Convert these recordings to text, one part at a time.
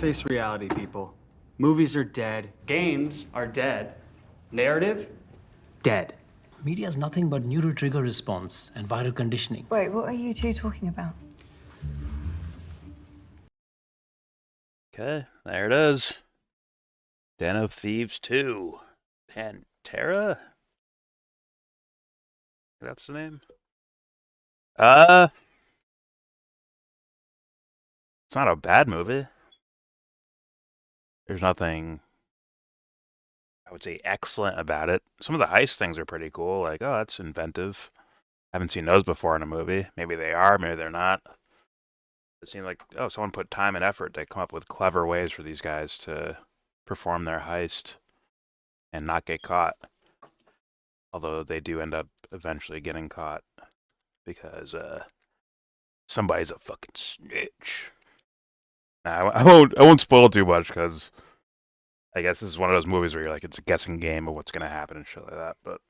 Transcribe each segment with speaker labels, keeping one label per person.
Speaker 1: Face reality, people. Movies are dead. Games are dead. Narrative? Dead.
Speaker 2: Media is nothing but neural trigger response and viral conditioning.
Speaker 3: Wait, what are you two talking about?
Speaker 4: Okay, there it is. Den of Thieves 2. Pantera? That's the name? It's not a bad movie. There's nothing, I would say, excellent about it. Some of the heist things are pretty cool. Like, oh, that's inventive. Haven't seen those before in a movie. Maybe they are, maybe they're not. It seemed like, oh, someone put time and effort to come up with clever ways for these guys to perform their heist and not get caught. Although they do end up eventually getting caught because somebody's a fucking snitch. Nah, I won't spoil too much because I guess this is one of those movies where you're like, it's a guessing game of what's gonna happen and shit like that. But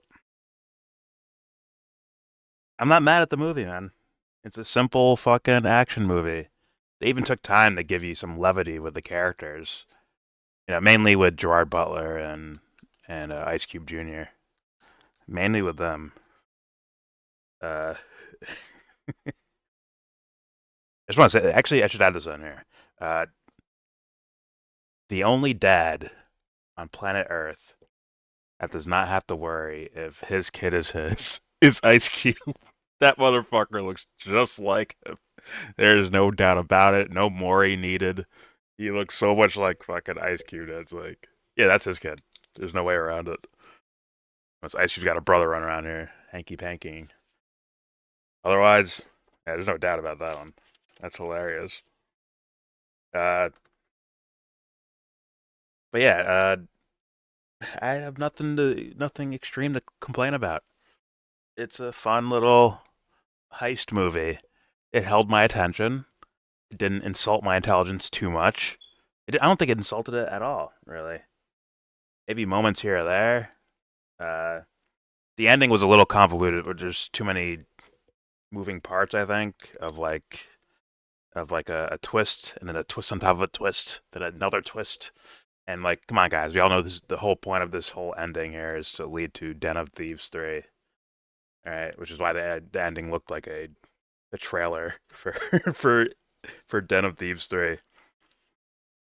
Speaker 4: I'm not mad at the movie, man. It's a simple fucking action movie. They even took time to give you some levity with the characters. You know, mainly with Gerard Butler and Ice Cube Jr. Mainly with them. I just want to say, actually, I should add this on here. The only dad on planet Earth that does not have to worry if his kid is his is Ice Cube. That motherfucker looks just like him. There's no doubt about it. No Maury needed. He looks so much like fucking Ice Cube. That's like, yeah, that's his kid. There's no way around it. Unless Ice Cube's got a brother running around here, hanky panky. Otherwise, yeah, there's no doubt about that one. That's hilarious. But yeah, I have nothing extreme to complain about. It's a fun little heist movie. It held my attention. It didn't insult my intelligence too much. I don't think it insulted it at all, really. Maybe moments here or there. The ending was a little convoluted, but there's too many moving parts, I think, of like a twist and then a twist on top of a twist, then another twist. And like, come on, guys, we all know this. The whole point of this whole ending here is to lead to Den of Thieves 3. All right, which is why the ending looked like a trailer for for Den of Thieves 3.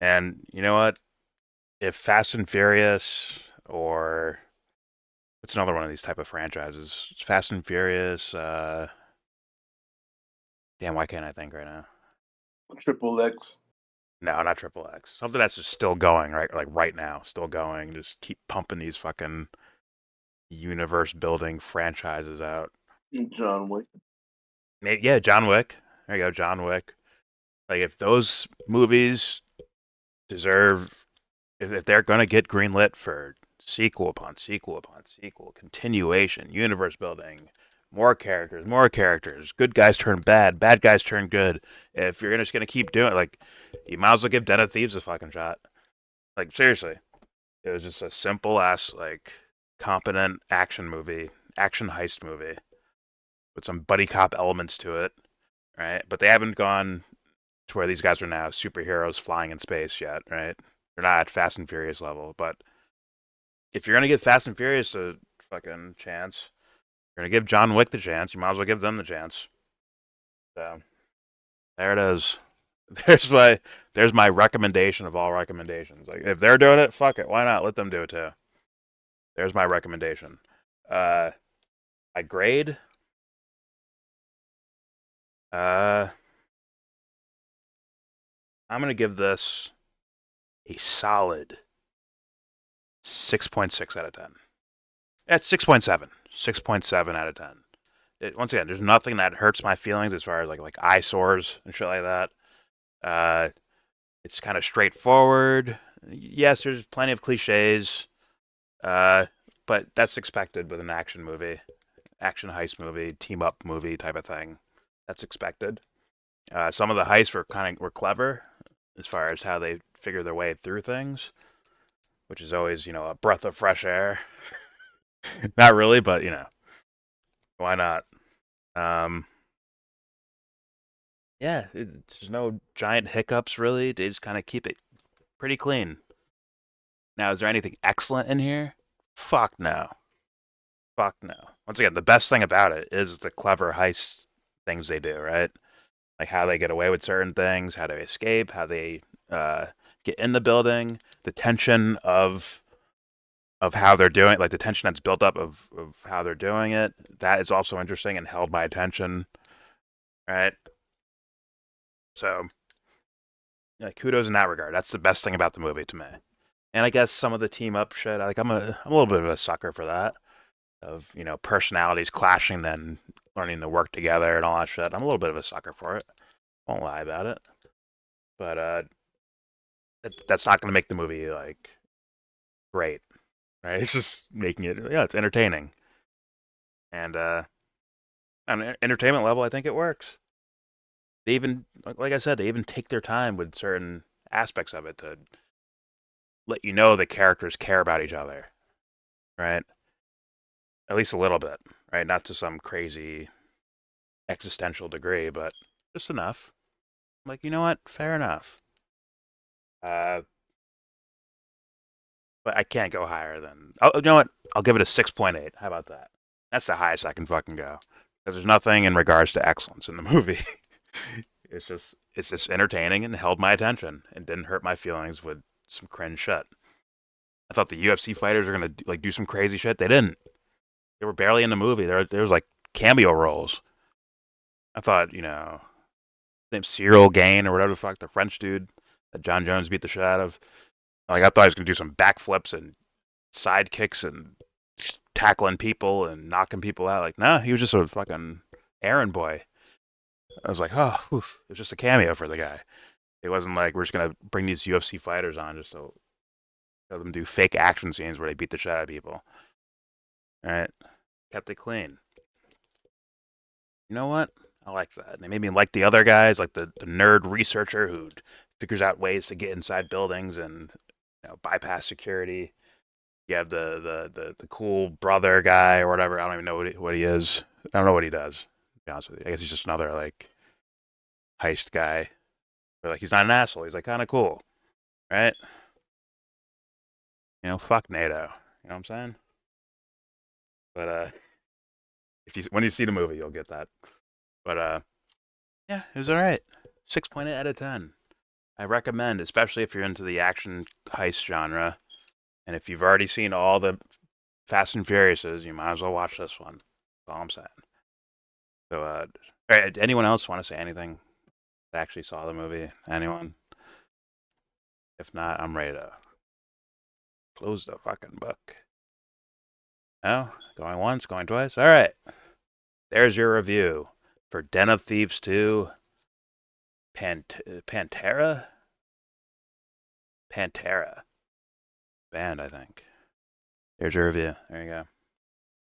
Speaker 4: And you know what? If Fast and Furious or what's another one of these type of franchises? It's Fast and Furious. Damn, why can't I think right now?
Speaker 5: Triple X.
Speaker 4: No, not Triple X. Something that's just still going, right? Like right now, still going. Just keep pumping these fucking universe building franchises out.
Speaker 5: John Wick.
Speaker 4: Yeah, John Wick. There you go, John Wick. Like if those movies deserve, if they're gonna get greenlit for sequel upon sequel upon sequel, continuation, universe building, more characters, good guys turn bad, bad guys turn good. If you're just gonna keep doing it, like, you might as well give Den of Thieves a fucking shot. Like seriously, it was just a simple ass like competent action movie, action heist movie with some buddy cop elements to it, right? But they haven't gone to where these guys are now superheroes flying in space yet, right? They're not at Fast and Furious level, but if you're gonna give Fast and Furious a fucking chance, you're gonna give John Wick the chance, you might as well give them the chance. So there it is. There's my recommendation of all recommendations. Like if they're doing it, fuck it, why not? Let them do it too. There's my recommendation. I grade. I'm gonna give this a solid 6.6 out of 10. That's 6.7. 6.7 out of 10. Once again, there's nothing that hurts my feelings as far as like eyesores and shit like that. It's kind of straightforward. Yes, there's plenty of cliches, but that's expected with an action movie, action heist movie, team up movie type of thing. That's expected. Some of the heists were clever as far as how they figure their way through things, which is always, a breath of fresh air. Not really, but why not? Yeah, there's no giant hiccups really. They just kind of keep it Pretty clean. Now, is there anything excellent in here? Fuck no. Fuck no. Once again, the best thing about it is the clever heist things they do, right? Like how they get away with certain things, how they escape, how they get in the building, the tension of how they're doing, like the tension that's built up of how they're doing it. That is also interesting and held my attention, right? So, yeah, kudos in that regard. That's the best thing about the movie to me. And I guess some of the team up shit, like I'm a little bit of a sucker for that, of personalities clashing, then learning to work together and all that shit. I'm a little bit of a sucker for it. Won't lie about it. But that's not going to make the movie like great, right? It's just making it, it's entertaining, and on an entertainment level, I think it works. They even, like I said, they even take their time with certain aspects of it to let you know the characters care about each other, right? At least a little bit, right? Not to some crazy existential degree, but just enough. Like, you know what? Fair enough. But I can't go higher than. Oh, you know what? I'll give it a 6.8. How about that? That's the highest I can fucking go. Because there's nothing in regards to excellence in the movie. it's just entertaining and held my attention and didn't hurt my feelings with some cringe shit. I thought the UFC fighters were gonna do some crazy shit. They didn't. They were barely in the movie. There was like cameo roles. I thought, named Cyril Gain or whatever the fuck, the French dude that John Jones beat the shit out of. Like, I thought he was gonna do some backflips and side kicks and tackling people and knocking people out. Like, no, he was just a fucking errand boy. I was like, oh, oof. It was just a cameo for the guy. It wasn't like we're just gonna bring these UFC fighters on just to have them do fake action scenes where they beat the shit out of people. All right, kept it clean. You know what? I like that. They made me like the other guys, like the nerd researcher who figures out ways to get inside buildings and bypass security. You have the cool brother guy or whatever. I don't even know what he is. I don't know what he does. To be honest with you, I guess he's just another like heist guy. But like he's not an asshole. He's like kind of cool, right? Fuck NATO. You know what I'm saying? But when you see the movie, you'll get that. But yeah, it was all right. 6.8 out of 10. I recommend, especially if you're into the action heist genre, and if you've already seen all the Fast and Furiouses, you might as well watch this one. That's all I'm saying. So, all right, anyone else want to say anything that actually saw the movie? Anyone? If not, I'm ready to close the fucking book. No? Going once, going twice? All right. There's your review for Den of Thieves 2, Pantera? Pantera. Band, I think. There's your review. There you go.